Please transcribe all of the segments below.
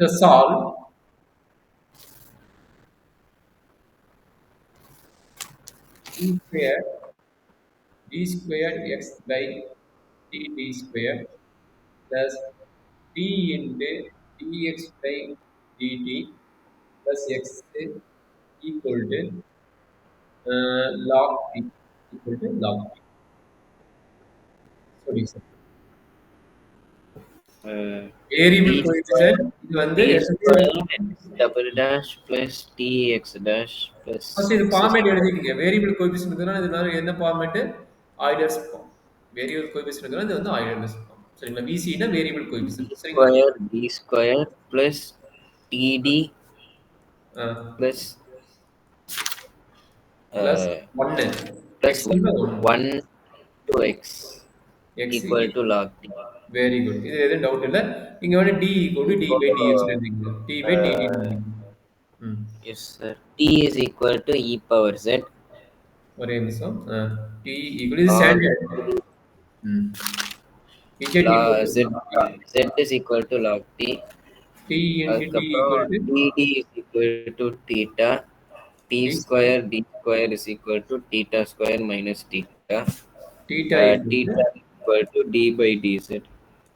The solve d square x by d square plus d into dx by dt plus x equal to log t equal to log t. Sorry, sir. Uh, Variable d coefficient square இது வந்து d எப்பவுமே square x double dash plus tx dash plus first இது x is format equal எழுதிக்கங்க. Variable coefficient இருக்குன்னா இதனால என்ன format? Euler's form. Variable coefficient இருக்குன்னா இது வந்து ஆய்லர்ஸ் ஃபார்ம். சரிங்களா? VC னா வேரியபிள் கோஎஃபிஷியன்ட். சரிங்களா? d square plus td ஆ plus plus uh, 1 plus x னா 1 1 to x x equal to log t. Very good. இது எதுவும் டவுட் இல்ல. இங்க வந்து d ஈக்குவல் டு d இப்போ பை dx ன்னு எழுதிக்கங்க. d பை dt ன்னு uh, எழுதிக்கங்க. ம். yes sir, t is equal to e power z ஒரே நிமிஷம். t ஈக்குவல் இது log ஸ்டாண்டர்ட். ம். z equal to z z is equal to log t. t into t அதுக்கப்புறம் equal to dd is equal to theta, t d square d square is equal to theta square minus theta, theta equal to theta is equal to d by dz.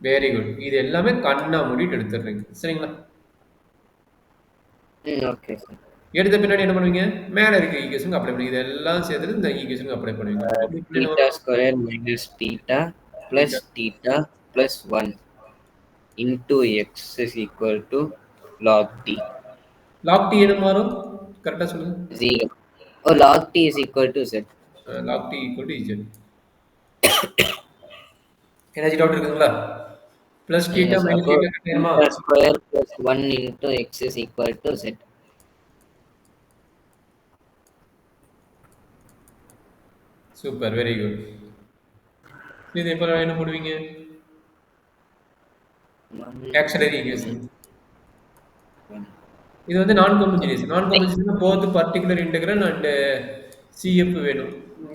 Very good. இது எல்லாமே கண்ணா மூடிட்டு எடுத்துடுறீங்க. சரிங்களா? Okay sir. எடுத்த பின்னாடி என்ன பண்ணுவீங்க? மேல இருக்க ஈக்குவேஷனுக்கு அப்ளை பண்ணுவீங்க. இதெல்லாம் சேர்த்துட்டு இந்த ஈக்குவேஷனுக்கு அப்ளை பண்ணுவீங்க. அப்ளை பண்ணா என்ன Theta வரும்? square minus theta plus theta theta plus 1 into x is equal to log t. log t என்ன மாறும்? கரெக்ட்டா சொல்லுங்க. 0. Oh, log t is equal to z. log t equal to z. ஏதாச்சும் doubt இருக்குங்களா? Plus theta Yes, minus about theta கட்டிடுமா? theta square plus 1 into x is equal to z. Super. Very good. இது எப்போ என்ன போடுவீங்க? 1 auxiliary equation. 1. இது வந்து non homogeneous. Non ஹோமோஜினியஸ்னா both particular integral and CF வேணும்.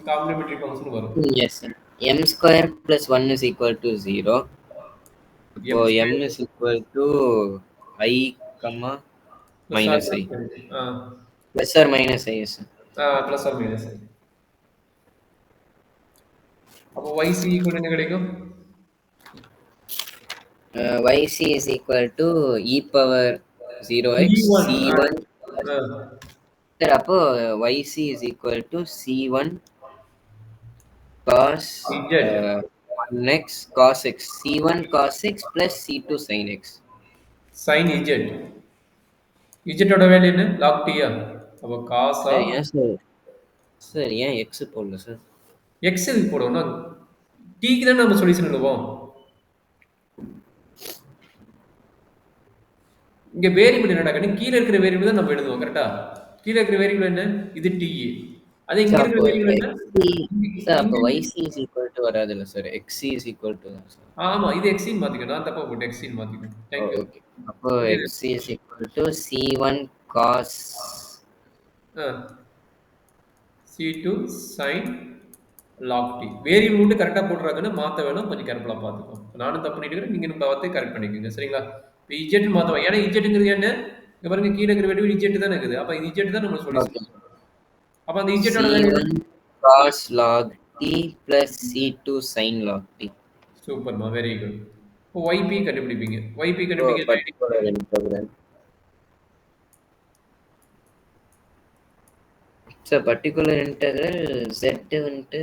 காம்ப்ளிமெண்டரி ஃபங்க்ஷன் வரும். Yes, sir. M square plus 1 is equal to 0. m இப்போ m square is equal to I, comma plus or minus I. ஆ Plus or minus I, yes, sir. Plus or minus. அப்போ YC equal என்ன கிடைக்கும்? Yc is equal to e power 0x C1 c1. Ah Sir, அப்போ yc is equal to c1 cos Z 1x cos x, c1 cos x plus c2 sin x. sin Z. Z ஓட value என்ன? log t ஆ? அப்போ cos sir of ஏன் sir sir ஏன் X போடல sir? x எதுக்கு போடுவோம்னா t க்கு தான் நம்ம சொல்யூஷன் எழுதுவோம். இங்க வேரியபிள் என்னடா கண்ணு? கீழ இருக்கிற வேரியபிள் தான் நம்ம எழுதுவோம். கரெக்ட்டா? கீழ இருக்கிற வேரியபிள் என்ன? இது t. அது இங்க சார் இருக்கிற அப்போ வேரியபிள் என்ன? எக்ஸி சார் இங்க அப்போ yc is equal to வராதுல்ல sir, xc is equal to தான் சார். ஆமா. இது x ன்னு மாத்திக்கணும். நான் தப்பா போட்டேன். x ன்னு மாத்திக்கணும். Thank you. ஓகே, அப்போ புரியுது. xc is equal to c1 cos ஆ. C2 sin log t. Variable மட்டும் கரெக்ட்டா போட்டுறாங்கன்னு மாத்த வேணும். கொஞ்சம் கேர்ஃபுல்லா பார்த்துக்கோங்க. நானும் தப்பு பண்ணிட்டு இருக்கிறேன். நீங்க பார்த்து கரெக்ட் பண்ணிக்கோங்க. சரிங்களா? இப்ப Z மாத்துவோம். ஏன்னா Z என்ன? இங்க பாருங்க கீழ இருக்கிற வேரியபிள் Z தானே இருக்குது. அப்ப இது Z தான் நம்ம okay. சொல்யூஷன். அப்ப அந்த Z ஓட வேல்யூ என்ன? c1 cos log t plus c2 sin log t. சூப்பர்மா. Very good. இப்போ YP கண்டுபிடிப்பீங்க. YP So கண்டுபிடிக்க particular integral. So particular integral z into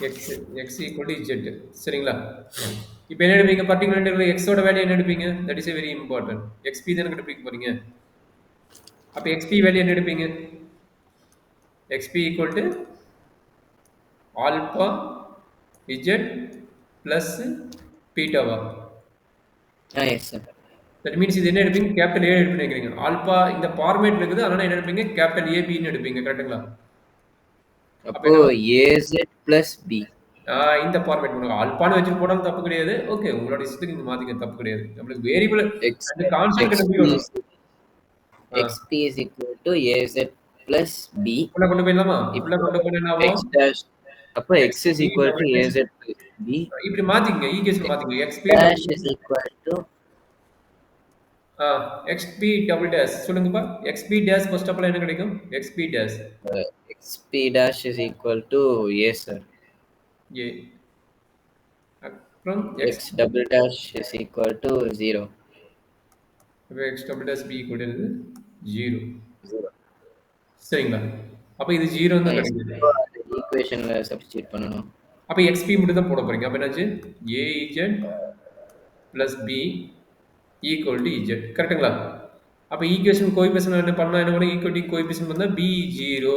x x equal to z. சரிங்களா? இப்போ என்ன எடுப்பீங்க? பர்டிகுலர் இன்டெக்ரல் x ஓட வேல்யூ என்ன எடுப்பீங்க? That is a very important. xp தானே கண்டுபிடிக்க போறீங்க. அப்ப xp வேல்யூ என்ன எடுப்பீங்க? xp equal to alpha z plus பீட்டாவா? yes sir. தட் மீன்ஸ் இது என்ன எடுப்பீங்க? கேபிட்டல் A எடுப்பீங்க நினைக்கிறீங்க. ஆல்பா இந்த ஃபார்மேட்ல இருக்குது. அதனால என்ன எடுப்பீங்க? கேபிட்டல் AB ன்னு எடுப்பீங்க. கரெக்ட்டுங்களா? அப்ப அப்போ என்ன az plus b. இந்த ஃபார்மேட் பண்ணுங்க. ஆல்பான்னு வச்சுட்டு போனாலும் தப்பு கிடையாது. ஓகே. உங்களோட இஷ்டத்துக்கு நீங்க மாத்திக்க தப்பு கிடையாது. நம்மளுக்கு வேரியபிள் x அந்த கான்ஸ்டன்ட் xp கண்டுபிடிக்கணும். is ஆ. xp is equal to az plus b. உள்ள கொண்டு போயிடலாமா? உள்ள இப்போ கொண்டு போனா என்ன ஆகும்? x dash அப்போ x is xp equal to double az plus b. இப்படி மாத்திக்கங்க. ஈக்குவேஷன் x மாத்திக்கங்க. xp dash double is equal to XP double dash சொல்லுங்கப்பா. XP dash first of all என்ன கிடைக்கும்? XP dash xp dash is equal to a, sir. A அப்புறம் X double dash is equal to 0. X double dash P equal to 0. 0. சரிங்களா? அப்ப இது 0 தான் Yes. கிடைக்குது. இப்போ ஈக்குவேஷன்ல சப்ஸ்டிட்யூட் பண்ணணும். அப்ப எக்ஸ்பி மட்டும் தான் போட போறீங்க. அப்ப என்னாச்சு? A Z plus B equal to Z. கரெக்ட்டுங்களா? அப்ப ஈக்குவேஷன் கோஎஃபிஷியன்ட் என்ன பண்ணா என்ன வரும்? ஈக்குவேட்டிங் கோஎஃபிஷியன்ட் வந்தா பி 0,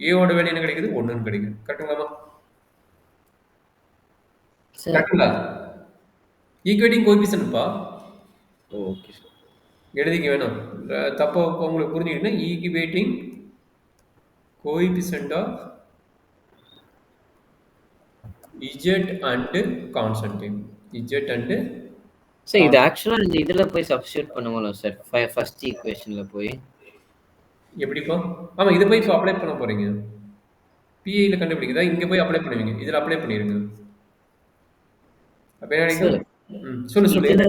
ஏவோட வேல்யூ என்ன கிடைக்குது? 1ன்னு கிடைக்குது. கரெக்ட்டுங்களாமா? Sir. கரெக்ட்டுங்களா? ஈக்குவேட்டிங் கோஎஃபிஷியன்ட்ப்பா. Okay sir. எழுதிக்க வேணாம். தப்பா உங்களுக்கு புரிஞ்சுக்கிட்டீங்கன்னா equating coefficient of Z and கான்ஸ்டன்டைன். இஜெட் அண்ட் சார் இது ஆக்சுவலா இந்த இதுல போய் சப்ஸ்டிட்யூட் பண்ணுவோம்ல சார், ஃபர்ஸ்ட் ஈக்குவேஷன்ல போய். எப்படிப்பா? ஆமா இதை போய் இப்போ அப்ளை பண்ண போறீங்க. பிஐல கண்டுபிடிக்குதா இங்க போய் அப்ளை பண்ணுவீங்க. இதுல அப்ளை பண்ணிருங்க. அப்ப என்ன சார் கிடைக்கும்? சொல்லு சொல்லு. இதுல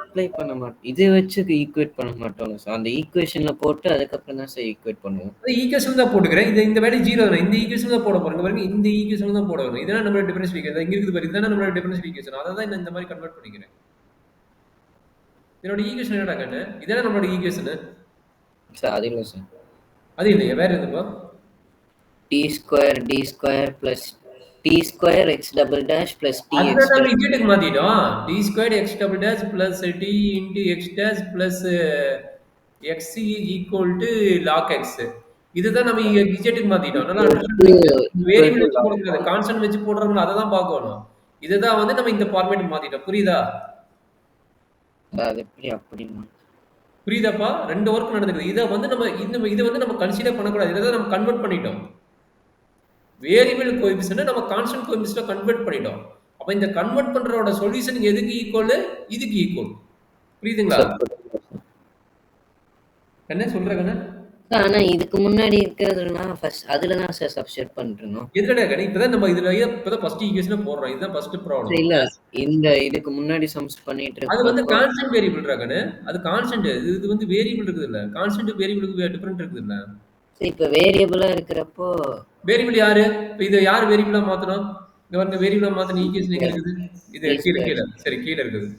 அப்ளை பண்ண மாட்டோம், இதை வச்சு ஈக்குவேட் பண்ண மாட்டோம்ல சார். அந்த ஈக்குவேஷன்ல போட்டு அதுக்கப்புறம் தான் சார் ஈக்குவேட் பண்ணுவோம். அது ஈக்குவேஷன் தான் போட்டுக்கிறேன். இந்த வேல்யூ 0 தான். இந்த ஈக்குவேஷன் தான் போட போறேன். பாருங்க இந்த ஈக்குவேஷன் தான் போட வரும். இதெல்லாம் நம்மளோட டிஃபரன்ஷியல் ஈக்குவேஷன். இங்க இருக்குது பாருங்க. இதெல்லாம் நம்மளோட டிஃபரன்ஷியல் ஈக்குவேஷன். அதை தான் இந்த மாதிரி கன்வெர்ட் பண்ணிக்கிறேன். இதோட ஈக்குவேஷன் என்னடா கண்ணு? இதெல்லாம் நம்மளோட ஈக்குவேஷன். சார் அது இல்லை சார். அது இல்லையா? வேற எதுப்பா? D square D square plus D square X double dash plus D அதுதான் எக்ஸ் நம்ம இஜெட்டுக்கு மாத்திட்டோம். D square X double dash plus D into X dash plus X equal to log X. இதுதான் நம்ம இஜெட்டுக்கு மாத்திட்டோம். நல்லா வேரியபிள் வச்சு போட முடியாது. கான்ஸ்டன்ட் வச்சு போடுறோம்ல அதை தான் பார்க்கணும். இதுதான் வந்து நம்ம இந்த ஃபார்மேட் மாத்திட்டோம். புரியுதா? அது எப்படி அப்படிமா? புரியுதாப்பா? 2 ஒர்க் நடந்துக்குது. இதை வந்து இதை வந்து நம்ம கன்சிடர் பண்ணக்கூடாது. இதை தான் நம்ம கன்வெர்ட் பண்ணிட்டோம். வேரியபிள் கோஎஃபிஷியன்ட் நம்ம கான்ஸ்டன்ட் கோஎஃபிஷியன்ட் கன்வெர்ட் பண்ணிட்டோம். அப்ப இந்த கன்வெர்ட் பண்றோட சொல்யூஷன் எதுக்கு ஈக்குவல்? இதுக்கு ஈக்குவல். புரியுதுங்களா? என்ன சொல்றேன்? ஆனா இதுக்கு முன்னாடி இருக்கிறதுலாம் ஃபர்ஸ்ட் அதுல தான் சார் சப்ஸ்டிட்யூட் பண்ணிருந்தோம். எதுலடா கணி? இப்பதான் நம்ம இதுல இப்பதான் ஃபர்ஸ்ட் ஈக்குவேஷனை போடுறோம். இதுதான் ஃபர்ஸ்ட் ப்ராப்ளம். இல்ல இந்த இதுக்கு முன்னாடி சம்ஸ் பண்ணிட்டு அது வந்து இருக்கப்போ கான்ஸ்டன்ட் வேரியபிள் ராகனு. அது கான்ஸ்டன்ட். இது வந்து வேரியபிள் இருக்குது இல்ல. கான்ஸ்டன்ட் வேரியபிளுக்கு டிஃபரெண்ட் இருக்குது இல்ல. இப்ப வேரியபிளா இருக்கிறப்போ வேரியபிள் யாரு? இப்ப இதை யார் வேரியபிளா மாத்தணும்? இங்க வந்து வேரியபிளா மாத்தணும் ஈக்குவேஷன் எங்க இருக்குது? இது கீழ. சரி கீழ இருக்குது.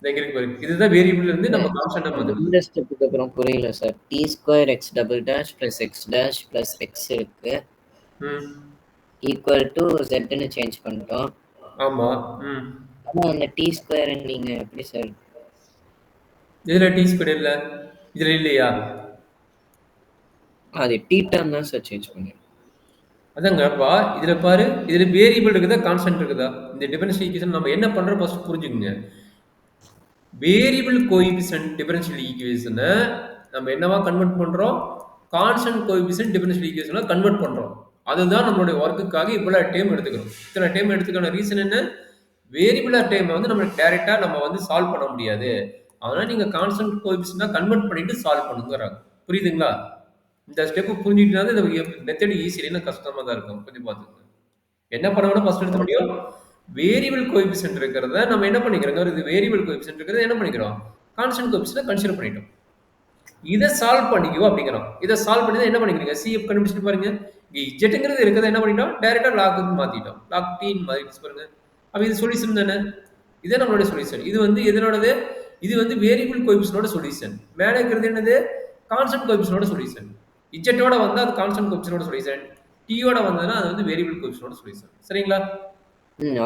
இங்க இருக்கு பாரு. இதுதான் வேரியபிள் இருந்து நம்ம கான்ஸ்டன்ட்டா மாத்தணும். இந்த ஸ்டெப்புக்கு அப்புறம் புரியல சார். D square X double dash plus x dash plus x இருக்கு ஈக்குவல் டு ஜெட்னு சேஞ்ச் பண்ணிட்டோம். ஆமா. ஆனா அந்த டி ஸ்கொயர் நீங்க எப்படி சார்? இதுல டி ஸ்கொயர் இல்ல. இதுல இல்லையா? அது டீட்டான்னு தான் சார் சேஞ்ச் பண்ணி. அதாங்கப்பா இதுல பாரு. இதுல வேரியபிள் இருக்குதா கான்ஸ்டன்ட் இருக்குதா? இந்த டிஃபரன்ஷியல் ஈக்குவேஷன் நம்ம என்ன பண்றோம் ஃபர்ஸ்ட் புரிஞ்சுக்கங்க. வேரியபிள் கோஎஃபிஷியன்ட் டிஃபரன்ஷியல் ஈக்குவேஷனை நம்ம என்னவா கன்வெர்ட் பண்றோம்? கான்ஸ்டன்ட் கோஎஃபிஷியன்ட் டிஃபரன்ஷியல் ஈக்குவேஷனை கன்வெர்ட் பண்றோம். அதுதான் நம்மளுடைய ஒர்க்குக்காக இவ்வளவு டைம் எடுத்துக்கிறோம். இத்தனை டைம் எடுத்துக்கான ரீசன் என்ன? வேரியபிளா டைம் வந்து நம்ம டைரக்டா நம்ம வந்து சால்வ் பண்ண முடியாது. அதனால நீங்க கான்ஸ்டன்ட் கோஎஃபிஷியன்ட்டா கன்வெர்ட் பண்ணிட்டு சால்வ் பண்ணுங்கறாங்க. புரியுதுங்களா? இந்த ஸ்டெப் புரிஞ்சிட்டீங்கன்னா இந்த மெத்தட் ஈஸி இல்லைன்னா கஷ்டமா தான் இருக்கும். கொஞ்சம் பாத்துக்கங்க. என்ன பண்ணணும் ஃபர்ஸ்ட் எடுத்த முடியும்? வேரியபிள் கோஎஃபிஷியன்ட் இருக்கிறத நம்ம என்ன பண்ணிக்கிறோம்? இது வேரியபிள் கோஎஃபிஷியன்ட் இருக்கிறத என்ன பண்ணிக்கிறோம்? கான்ஸ்டன்ட் கோஎஃபிஷியன்ட் கன்சிடர் பண்ணிட்டோம். இதை சால்வ் பண்ணிக்கோ அப்படிங்கிறோம். இதை சால்வ் பண்ணி என்ன பண்ணிக்கிறீங்க? சிஎஃப் கண்டுபிடிச்சிட்டு பாருங்க. இங்க இஜெட்ங்கிறது இருக்கிறத என்ன பண்ணிட்டோம்? டைரக்டா லாக்னு மாத்திட்டோம். லாக் டீன் மாத்திட்டு பாருங்க. அப்ப இது சொல்யூஷன் தானே? இதே நம்மளோட சொல்யூஷன். இது வந்து எதனோடது? இது வந்து வேரியபிள் கோஎஃபிஷியன்ட்டோட சொல்யூஷன். மேலே இருக்கிறது என்னது? Constant கோஎஃபிஷியன்ட்டோட solution. இஜெட்டோட வந்தா அது கான்ஸ்டன்ட் கோஎஃபிஷியன்ட்டோட சொல்யூஷன். டீயோட வந்ததுன்னா அது வந்து வேரியபிள் கோஎஃபிஷியன்ட்டோட சொல்யூஷன். சரிங்களா?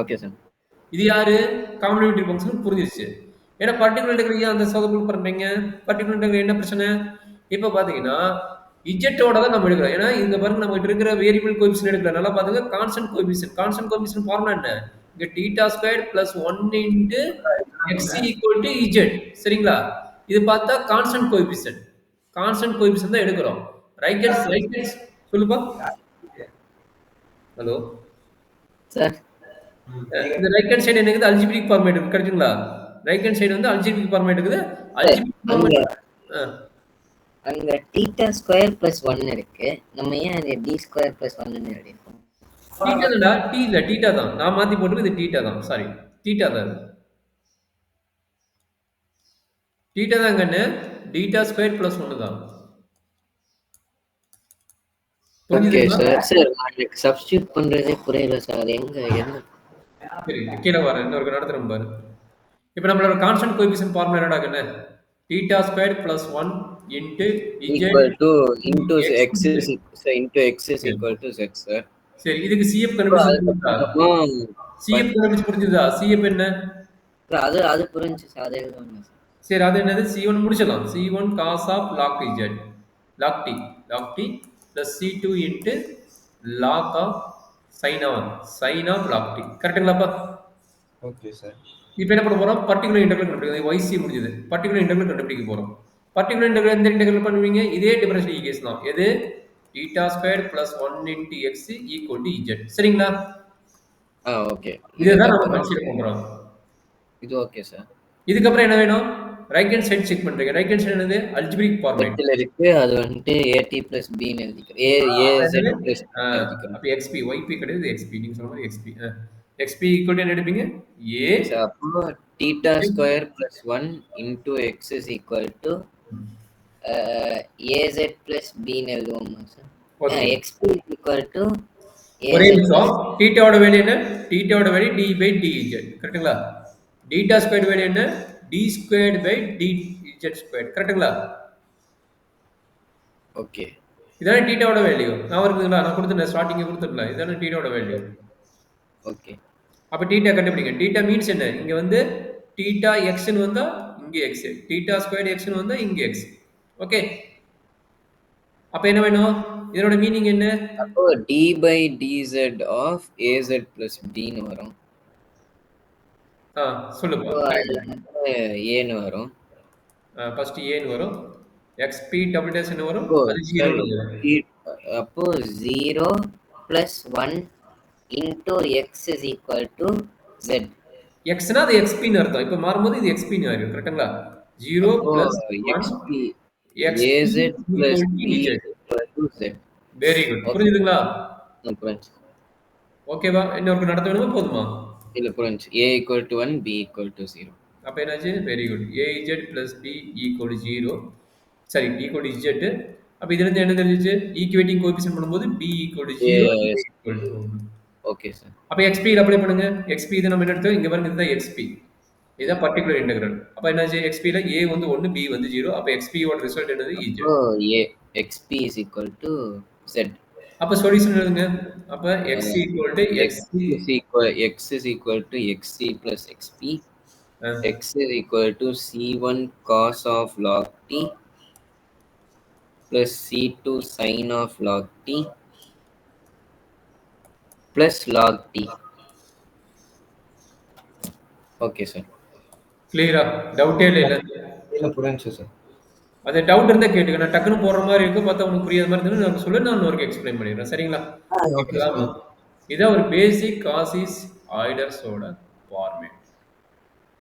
Okay sir. இது யாரு? காம்ப்ளிமெண்டரி ஃபங்க்ஷன் புரிஞ்சிருச்சு. ஏன்னா பர்டிகுலர் டிகிரி அந்த சொதப்பல் பண்றீங்க. பர்டிகுலர் டிகிரி என்ன பிரச்சனை? இப்ப பாத்தீங்கன்னா இஜெட்டோட தான் நம்ம எடுக்கிறோம். ஏன்னா இங்க பாருங்க நம்ம கிட்ட இருக்கிற வேரியபிள் கோஎஃபிஷியன்ட் எடுக்கல. நல்லா பாத்துங்க constant coefficient. Constant coefficient formula என்ன? இங்க theta square plus 1 into X equal to Z. சரிங்களா? இது பார்த்தா கான்ஸ்டன்ட் கோஎஃபிஷியன்ட். கான்ஸ்டன்ட் கோஎஃபிஷியன்ட் தான் எடுக்கிறோம். ரைட் ஹேண்ட் சொல்லுப்பா. Hello sir. இந்த ரைட் ஹேண்ட் சைடு என்ன இருக்குது? அல்ஜிபிரிக் ஃபார்மேட் இருக்கு. கரெக்ட்டுங்களா? ரைட் ஹேண்ட் சைடு வந்து அல்ஜிபிரிக் ஃபார்மேட் இருக்குது. அல்ஜிபிரிக் ஃபார்மேட் அங்க தீட்டா ஸ்கொயர் பிளஸ் 1 இருக்கு. நம்ம ஏன் அது டி ஸ்கொயர் பிளஸ் 1ன்னு எழுதிருக்கோம்? தீட்டா தான்டா. டி இல்ல தீட்டா தான். நான் மாத்தி போட்டுருக்கு. இது தீட்டா தான். சாரி. தீட்டா தான். தீட்டா தான் கண்ணு. டீட்டா ஸ்கொயர் பிளஸ் 1 தான். ஓகே புரிஞ்சுதுங்களா? சார். சார் எனக்கு சப்ஸ்டியூட் பண்றதே புரியல சார். அது எந்த சரி, கீழ வரேன். இன்னொரு நடத்துறேன் பாரு. இப்ப நம்மளோட கான்ஸ்டன்ட் கோஎஃபிஷியன்ட் ஃபார்முலா என்னடா கண்ணு? Theta square plus 1 into Z equal to into X X is into X is equal to set sir. சரி, இதுக்கு சிஎஃப் அப்புறம் கண்டுபிடிச்சு புரிஞ்சுதா? அதுக்கப்புறமா சிஎஃப் கண்டுபிடிச்சு புரிஞ்சுதா? சிஎஃப் என்ன? அது அது புரிஞ்சு சார். அது எழுதுவாங்க சார். சரி, அது என்னது? C1 முடிச்சிடலாம். C1 cos of log z log t plus C2 into log of sin of log t. கரெக்ட்டுங்களாப்பா? Okay sir. இப்போ என்ன பண்ண போறோம்? பர்டிகுலர் இன்டெக்ரல் கண்டுபிடிக்கிறது. YC முடிஞ்சது. பர்டிகுலர் இன்டெக்ரல் கண்டுபிடிக்க போறோம். பர்டிகுலர் இன்டெக்ரல் எந்த இன்டெக்ரல் பண்ணுவீங்க? இதே டிஃபரன்ஷியல் ஈக்குவேஷன் தான். எது? θ square plus 1 into x equal to z. சரிங்களா? ஓகே. இதுதான் நம்ம கன்சிடர் பண்றோம். இது ஓகே சார். இதுக்கப்புறம் என்ன வேணும்? ரைட் ஹேண்ட் சைடு செக் பண்றீங்க. ரைட் ஹேண்ட் சைடு என்னது? Algebraic format. செட்ல இருக்கு. அது வந்துட்டு AT plus B ன்னு எழுதிக்கிறேன். AZ plus B ன்னு எழுதிக்கிறேன். அப்ப XP YP கிடையாது, XP. நீங்க சொன்ன மாதிரி XP. XP ஈக்குவல் என்ன எடுப்பீங்க? A அப்போ theta square plus 1 into x is equal to AZ plus B ன்னு எழுதுவோமா sir? Okay. XP is equal to ஒரே AZ நிமிஷம். தீட்டாவோட வேல்யூ என்ன? தீட்டாவோட வேல்யூ d by dz. கரெக்ட்டுங்களா? தீட்டா ஸ்கொயர் வேல்யூ என்ன? d squared by dz square. கரெக்ட்டுங்களா? Okay. இதானே தீட்டாவோட value. நான் இருக்குங்களா? நான் கொடுத்துட்டேன், ஸ்டார்டிங்கே கொடுத்துட்டேன். இதானே தீட்டாவோட வேல்யூ. ஓகே. அப்ப தீட்டா கண்டுபிடிங்க. தீட்டா மீன்ஸ் என்ன? இங்க வந்து தீட்டா x ன்னு வந்தா இங்க x. தீட்டா ஸ்கொயர் x ன்னு வந்தா இங்க x. ஓகே. அப்ப என்ன வேணும்? இதோட மீனிங் என்ன? அப்போ d by dz of AZ plus B ன்னு வரும். சொல்லுப்பா. அது வந்து A ன்னு வரும். ஃபர்ஸ்ட் a ன்னு வரும். xp டபுள் டேஷ் என்ன வரும்? அப்போ அது 0 ன்னு வரும். அப்போ 0 plus 1 into x is equal to z. x னா அது xp ன்னு அர்த்தம். இப்ப மாறும்போது இது xp ன்னு ஆயிடும். கரெக்ட்டுங்களா? 0 plus 1 xp xp AZ plus equal to B dz. equal to z. Very good. புரியுதுங்களா? புரிஞ்சு. ஓகேவா? இன்னொரு நடத்த வேணுமா போதுமா? இல்ல புரிஞ்சு. A equal to 1, B equal to 0. அப்ப என்னாச்சு? Very good. AZ plus B equal to 0. சரி, equal to z. அப்ப இதுல இருந்து என்ன தெரிஞ்சுச்சு? ஈக்குவேட்டிங் கோஎஃபிஷியன்ட் பண்ணும்போது B equal to 0, A equal to 1. Okay sir. அப்ப XP ல அப்ளை பண்ணுங்க. XP இத நம்ம என்ன எடுத்தோம்? இங்க பாருங்க, இதுதான் XP. இதுதான் பர்టిక్యులர் இன்டெக்ரல். அப்ப என்னாச்சு? XP ல A வந்து 1, B வந்து 0. அப்ப XP ஓட ரிசல்ட் என்னது? EZ. அப்போ XP is equal to z. அப்ப சொல்யூஷன் எழுதுங்க. அப்ப x equal to XC. X is equal to XC plus XP. X is equal to C1 cos of log t plus C2 sin of log t plus log t. Okay sir. கிளியரா? டவுட்டே இல்ல. இல்ல புரிஞ்சு sir. அது doubt இருந்தா கேட்டுக்க. நான் டக்குன்னு போடுற மாதிரி இருக்கு. பார்த்தா உனக்கு புரியாத மாதிரி இருந்தா நான் சொல்லு, நான் இன்னொருக்கு எக்ஸ்பிளைன் பண்ணிடுறேன். சரிங்களா? Okay sir. இதான் ஒரு பேசிக் காசிஸ் ஆய்டர்ஸோட ஃபார்மேட்.